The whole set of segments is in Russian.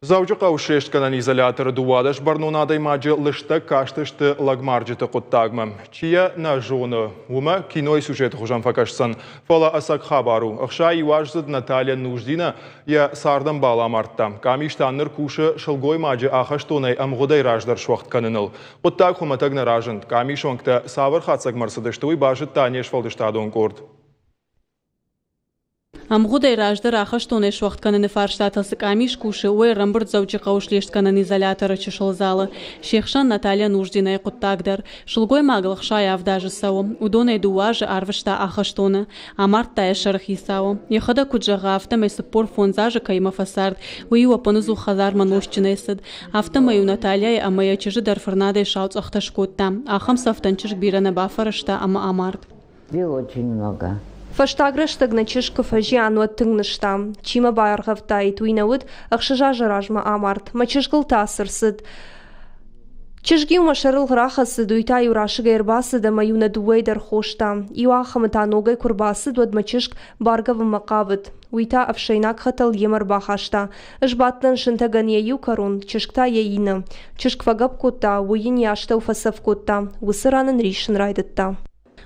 Завжди каушешт канан изоляторы дуадаш барнунадай маджи лышта каштышты лагмарджиты куттагма. Чия на жоны. Ума киной сюжет хужан факашсан. Фала асак хабару. Ахша иважзад Наталья Нуждина я сардан бала мартта. Камиштанныр кушы шылгой маджи ахаштонай амгудай раждар швахт каныныл. Куттаг хуматаг на ражанд. Камишонкта савар хатсак марсадыштуй бажы танеш фалдыштадон корд. Амгудай раждар ахаштоне швахт кананы фарштатасы камиш куши уэ рамбырд завчи каушлешт канан изолятора чешылзалы. Шехшан Наталья Нуждина куттагдар. Шылгой маглах шая авдажы сау. Удонай дуажы арвышта ахаштоны. Амартта эшарах исау. Ехада куджага автомай сыппор фонзажы кайма фасард. Уиу апанызу хазар маношчинайсад. Автомаю Наталья амая чижи дарфарнадай шауц ахташкотта. Ахам сафтанчиш бирана бафарышта ама амарт. Очень много. Фаштагрыштаг на чешка фажиан вот тыгныштам. Чима байрхавтай туинауд ахшажа жаражма амарт. Мачешгыл тасырсыд. Чешги умашарыл грахасыд уйта юрашыга ербасыда маюна дуэйдар хошта. Иуахамыта ногай курбасыд вад мачешк баргава макавыд. Уйта авшайнак хатал емар бахашта. Жбаттан шынтаган яю карун. Чешкта яйина. Чешк вагап кота. Уин яшта уфасав кота. Высыранын ришын райдытта.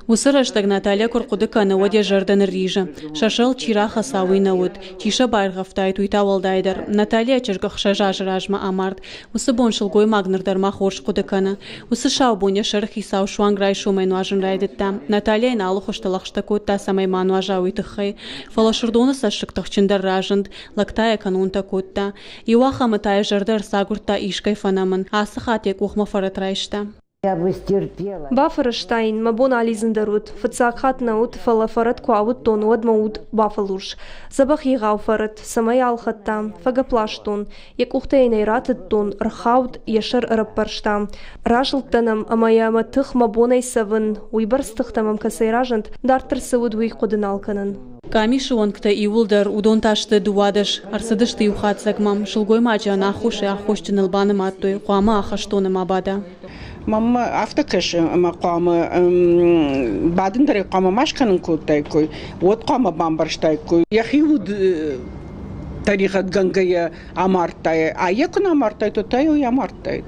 Усыраштаг Наталья куркудыка на воде жардан рижа. Шашал чираха сауи науд. Чиша байргавтай туйта валдайдар. Наталья чешгах шажа жаражма амарт. Усы бон шылгой магнырдар махорш кудыкана. Усы шаубуня шархи сау шуанграй шумай нуажын райдытта. Наталья на алухушталахшта котта самай мануажа уйтыхай. Фалашырдоны сашыктахчындар ражынд. Лактая канунта котта. Иуаха мытая жардар сагурта ишкай фанамын. Асы хатек ухма фаратрайшта. Я бы стерпела. Бафарштайн, мабон ализендарут, фацакхат наут, фалафарат куавут тонуад маут бафалуш. Забах егауфарат, самай алхаттам, фагаплаштон, як ухтайнай ратат тон, рхаут яшар раппарштам. Ражылтанам, амая матых мабонай савын, уйбарстыхтамам касай ражант, дартар савуд уйкодын алканын. Камиши онкта иулдар удон ташты дуадаш, арсадышты юхатсагмам, шылгой маджа нахуши ахоштын албаным аттой, хуама ахаштоным абада. ماما أفتكرش ما قام بعدين دري قام ماش كانن كوتايكوي وتقام بامبرشتايكوي يخيود طريقة جنجية أمارتاي أيكون أمارتاي تتايو يامارتاي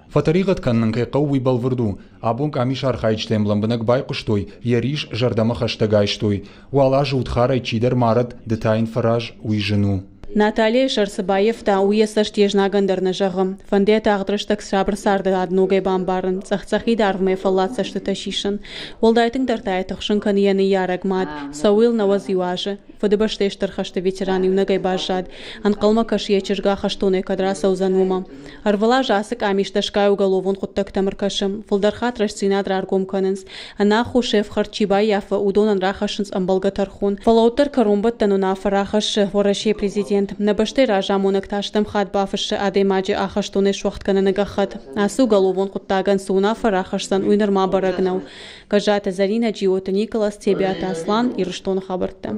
فطريقة كانن كي قوي بالفردو أبونك أميشار خايجتم لمبنك بايقشتوي يريش جردما خشتاغايشتوي وعلى جود خاري تشيدر مارد دتاين فراج ويجنو Наталья Шарсыбаевта уесаш тежнагандыр нажагым. Фанде тағдырыштық шабырсарды адногай бамбарын. Цахцахи дарвмай фаллатсашты ташишын. Олдайтың дартай тұқшын канияны ярагмад. Сауил наваз юажы. Фадыбаштештір хашты ветеран юнагай бажад. Анқалма кашия чырга хаштоны кадра саузанума. Арвала жасык амишташкай уголовун құттак тамыркашым. Фылдархат рашцинад раргом канынс. Анаху шеф харчибай яфа удонан рахашынс амбалга тархун. Фалаутар карумбат танунафа рахаш ворашей президент. Набашты ражамунак таштам хат бафышы адемаджи ахаштоны шуахт кананагахат. Асу головон құттаган сунафа рахашсан уйнырма барагнау. Кажата Зарина Джиота Николас Тебиата Аслан и Рыштон хабарта.